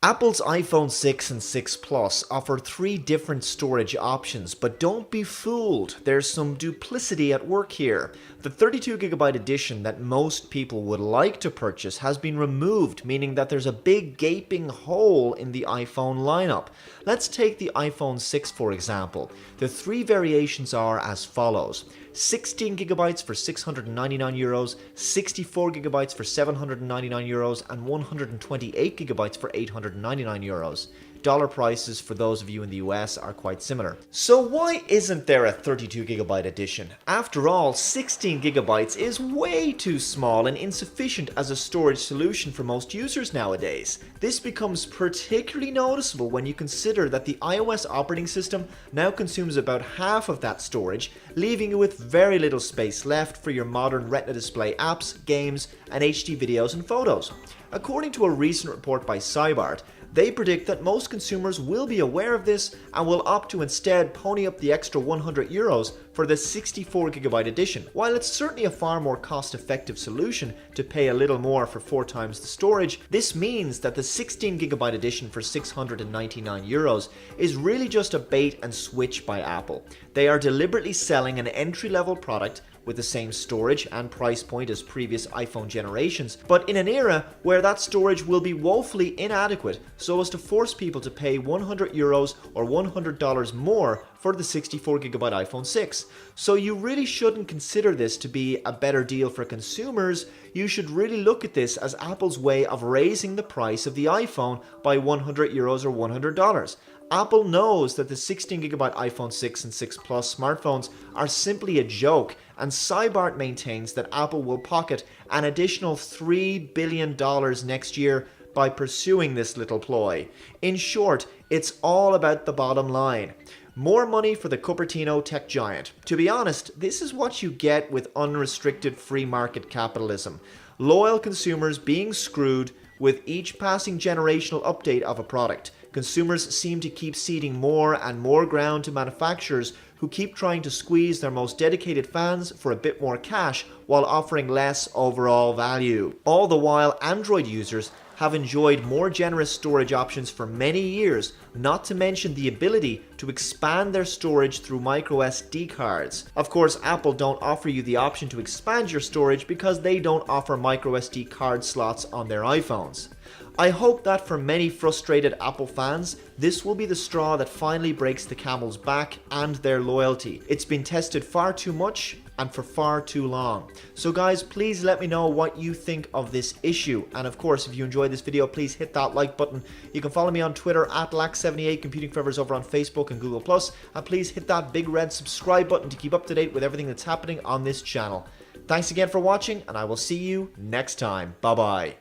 Apple's iPhone 6 and 6 Plus offer three different storage options, but don't be fooled, there's some duplicity at work here. The 32GB edition that most people would like to purchase has been removed, meaning that there's a big gaping hole in the iPhone lineup. Let's take the iPhone 6 for example. The three variations are as follows: 16GB for €699, 64GB for €799, and 128GB for €899. Dollar prices for those of you in the US are quite similar. So why isn't there a 32GB edition? After all, 16GB is way too small and insufficient as a storage solution for most users nowadays. This becomes particularly noticeable when you consider that the iOS operating system now consumes about half of that storage, leaving you with very little space left for your modern Retina display apps, games, and HD videos and photos. According to a recent report by Cybart, they predict that most consumers will be aware of this and will opt to instead pony up the extra €100 for the 64GB edition. While it's certainly a far more cost-effective solution to pay a little more for 4 times the storage, this means that the 16GB edition for €699 is really just a bait and switch by Apple. They are deliberately selling an entry-level product with the same storage and price point as previous iPhone generations, but in an era where that storage will be woefully inadequate, so as to force people to pay €100 or $100 more for the 64GB iPhone 6. So you really shouldn't consider this to be a better deal for consumers. You should really look at this as Apple's way of raising the price of the iPhone by €100 or $100. Apple knows that the 16GB iPhone 6 and 6 Plus smartphones are simply a joke, and Cybart maintains that Apple will pocket an additional $3 billion next year by pursuing this little ploy. In short, it's all about the bottom line. More money for the Cupertino tech giant. To be honest, this is what you get with unrestricted free market capitalism. Loyal consumers being screwed with each passing generational update of a product. Consumers seem to keep ceding more and more ground to manufacturers who keep trying to squeeze their most dedicated fans for a bit more cash while offering less overall value. All the while, Android users have enjoyed more generous storage options for many years, not to mention the ability to expand their storage through microSD cards. Of course, Apple don't offer you the option to expand your storage because they don't offer microSD card slots on their iPhones. I hope that for many frustrated Apple fans, this will be the straw that finally breaks the camel's back and their loyalty. It's been tested far too much and for far too long. So guys, please let me know what you think of this issue. And of course, if you enjoyed this video, please hit that like button. You can follow me on Twitter at Lax78, Computing Forever's over on Facebook and Google+. And please hit that big red subscribe button to keep up to date with everything that's happening on this channel. Thanks again for watching, and I will see you next time. Bye bye.